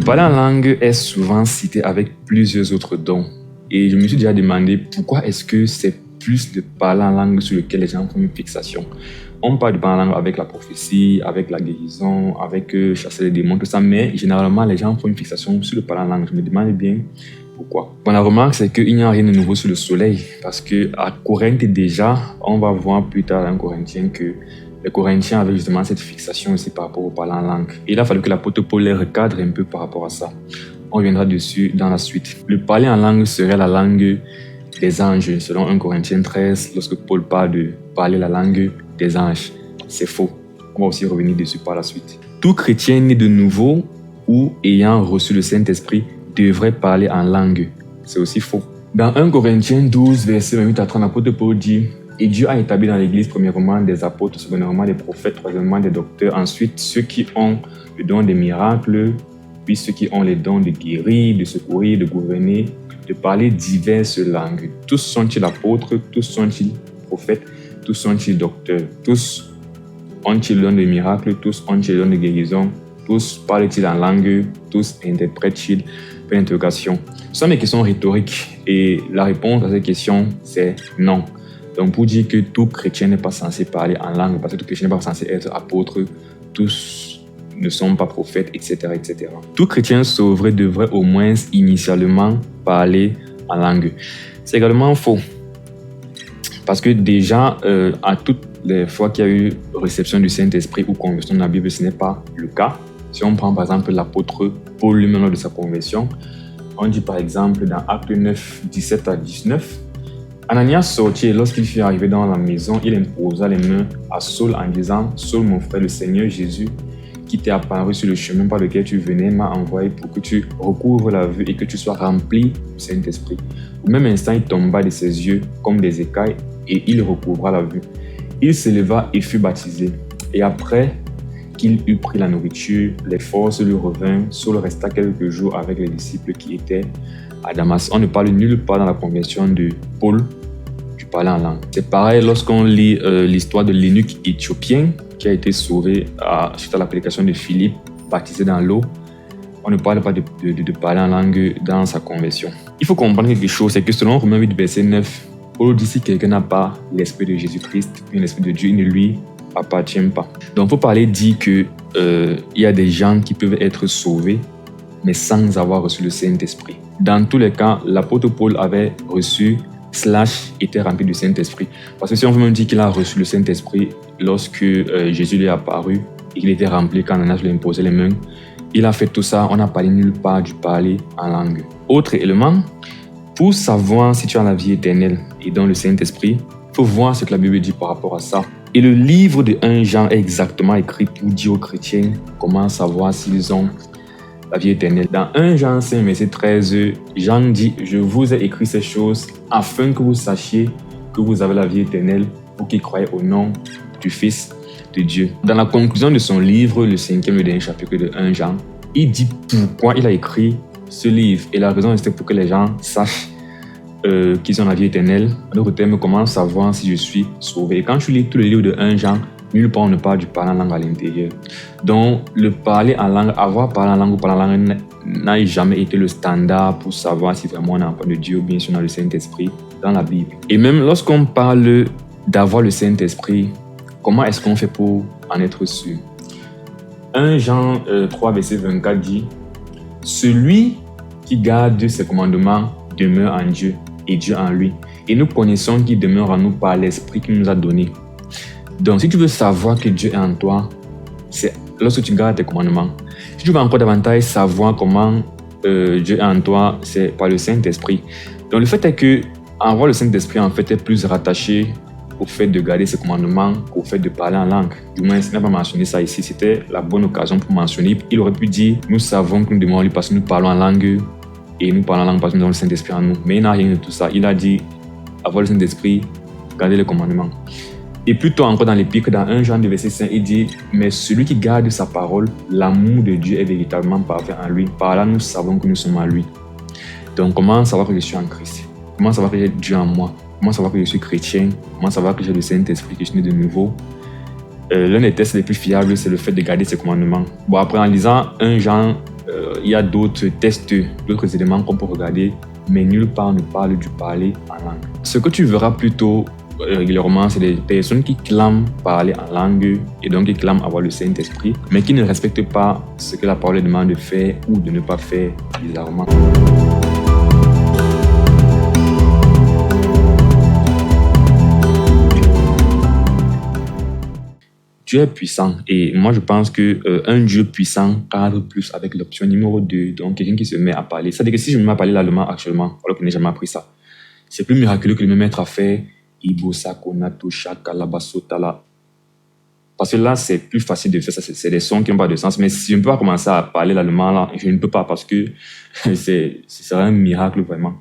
parler en langue est souvent cité avec plusieurs autres dons. Et je me suis déjà demandé pourquoi est-ce que c'est plus de parler en langue sur lequel les gens font une fixation. On parle de parler en langue avec la prophétie, avec la guérison, avec chasser les démons, tout ça, mais généralement les gens font une fixation sur le parler en langue. Je me demande bien pourquoi. Bon, la remarque, c'est qu'il n'y a rien de nouveau sous le soleil, parce qu'à Corinthe déjà, on va voir plus tard dans Corinthiens que les Corinthiens avaient justement cette fixation aussi par rapport au parler en langue. Et il a fallu que l'apôtre Paul les recadre un peu par rapport à ça. On reviendra dessus dans la suite. Le parler en langue serait la langue des anges, selon 1 Corinthiens 13, lorsque Paul parle de parler la langue des anges. C'est faux. On va aussi revenir dessus par la suite. Tout chrétien né de nouveau ou ayant reçu le Saint-Esprit devrait parler en langue. C'est aussi faux. Dans 1 Corinthiens 12, verset 28 à 30, l'apôtre Paul dit « Et Dieu a établi dans l'Église premièrement des apôtres, secondairement des prophètes, troisièmement des docteurs, ensuite ceux qui ont le don des miracles, puis ceux qui ont les dons de guérir, de secourir, de gouverner, de parler diverses langues. Tous sont-ils apôtres, tous sont-ils prophètes, tous sont-ils docteurs, tous ont-ils le don de miracles, tous ont-ils le don de guérison, tous parlent-ils en langue, tous interprètent-ils ?» Point d'interrogation. Ce sont des questions rhétoriques et la réponse à ces questions, c'est non. Donc pour dire que tout chrétien n'est pas censé parler en langue, parce que tout chrétien n'est pas censé être apôtre, tous ne sont pas prophètes, etc. etc. Tout chrétien sauvé devrait au moins initialement parler en langue. C'est également faux. Parce que déjà, à toutes les fois qu'il y a eu réception du Saint-Esprit ou conversion dans la Bible, ce n'est pas le cas. Si on prend par exemple l'apôtre Paul lui-même lors de sa conversion, on dit par exemple dans Actes 9, 17 à 19, Ananias sortit et lorsqu'il fut arrivé dans la maison, il imposa les mains à Saul en disant « Saul, mon frère, le Seigneur Jésus, qui t'est apparu sur le chemin par lequel tu venais, m'a envoyé pour que tu recouvres la vue et que tu sois rempli du Saint-Esprit. » Au même instant, il tomba de ses yeux comme des écailles et il recouvra la vue. Il se leva et fut baptisé. Et après qu'il eut pris la nourriture, les forces lui revinrent. Saul resta quelques jours avec les disciples qui étaient à Damas. On ne parle nulle part dans la conversion de Paul du parler en langue. C'est pareil lorsqu'on lit l'histoire de l'eunuque éthiopien qui a été sauvé suite à la prédication de Philippe, baptisé dans l'eau. On ne parle pas de parler en langue dans sa conversion. Il faut comprendre quelque chose, c'est que selon Romains 8, verset 9, Paul dit si quelqu'un n'a pas l'esprit de Jésus-Christ, l'esprit de Dieu, il ne lui appartient pas. Donc, il faut parler dit qu'il y a des gens qui peuvent être sauvés, mais sans avoir reçu le Saint-Esprit. Dans tous les cas, l'apôtre Paul avait reçu / était rempli du Saint-Esprit. Parce que si on veut même dire qu'il a reçu le Saint-Esprit lorsque Jésus lui est apparu et qu'il était rempli quand Ananias lui imposait les mains, il a fait tout ça, on n'a parlé nulle part du parler en langue. Autre élément, pour savoir si tu as la vie éternelle et dans le Saint-Esprit, il faut voir ce que la Bible dit par rapport à ça. Et le livre de 1 Jean est exactement écrit pour dire aux chrétiens comment savoir s'ils ont la vie éternelle. Dans 1 Jean 5, verset 13, Jean dit « Je vous ai écrit ces choses afin que vous sachiez que vous avez la vie éternelle, vous qui croyez au nom du Fils de Dieu. » Dans la conclusion de son livre, le 5e et dernier chapitre de 1 Jean, il dit pourquoi il a écrit ce livre. Et la raison, c'était pour que les gens sachent qu'ils ont la vie éternelle. En d'autres termes, comment savoir si je suis sauvé. Et quand tu lis tout le livre de 1 Jean, nulle part on ne parle du parler en langue à l'intérieur. Donc, le parler en langue, avoir parlé en langue ou parler en langue n'a jamais été le standard pour savoir si vraiment on est enfant de Dieu ou bien si on a le Saint-Esprit dans la Bible. Et même lorsqu'on parle d'avoir le Saint-Esprit, comment est-ce qu'on fait pour en être sûr? 1 Jean 3, verset 24 dit « Celui qui garde ses commandements demeure en Dieu et Dieu en lui. Et nous connaissons qu'il demeure en nous par l'Esprit qu'il nous a donné. » Donc, si tu veux savoir que Dieu est en toi, c'est lorsque tu gardes tes commandements. Si tu veux encore davantage savoir comment Dieu est en toi, c'est par le Saint-Esprit. Donc, le fait est que avoir le Saint-Esprit, en fait, est plus rattaché au fait de garder ses commandements qu'au fait de parler en langue. Du moins, il n'a pas mentionné ça ici. C'était la bonne occasion pour mentionner. Il aurait pu dire, nous savons que nous demeurons en lui parce que nous parlons en langue et nous parlons en langue parce que nous avons le Saint-Esprit en nous. Mais il n'a rien de tout ça. Il a dit, avoir le Saint-Esprit, garder les commandements. Et plus tôt encore dans l'Épître, dans 1 Jean 2, verset 5, il dit « Mais celui qui garde sa parole, l'amour de Dieu est véritablement parfait en lui. Par là, nous savons que nous sommes en lui. » Donc, comment savoir que je suis en Christ? Comment savoir que j'ai Dieu en moi? Comment savoir que je suis chrétien? Comment savoir que j'ai le Saint-Esprit, que je suis né de nouveau? L'un des tests les plus fiables, c'est le fait de garder ses commandements. Bon, après, en lisant 1 Jean Il y a d'autres tests, d'autres éléments qu'on peut regarder, mais nulle part ne parle du parler en langue. Ce que tu verras plutôt régulièrement, c'est des personnes qui clament parler en langue et donc qui clament avoir le Saint-Esprit, mais qui ne respectent pas ce que la parole demande de faire ou de ne pas faire bizarrement. Dieu est puissant et moi je pense qu'un Dieu puissant cadre plus avec l'option numéro 2, donc quelqu'un qui se met à parler. C'est-à-dire que si je me mets à parler l'allemand actuellement, alors que je n'ai jamais appris ça, c'est plus miraculeux que de me mettre à faire Ibosa, Konato, Shaka, Labasotala. Parce que là, c'est plus facile de faire ça, c'est des sons qui n'ont pas de sens. Mais si je ne peux pas commencer à parler l'allemand, là, je ne peux pas parce que ce serait un miracle vraiment.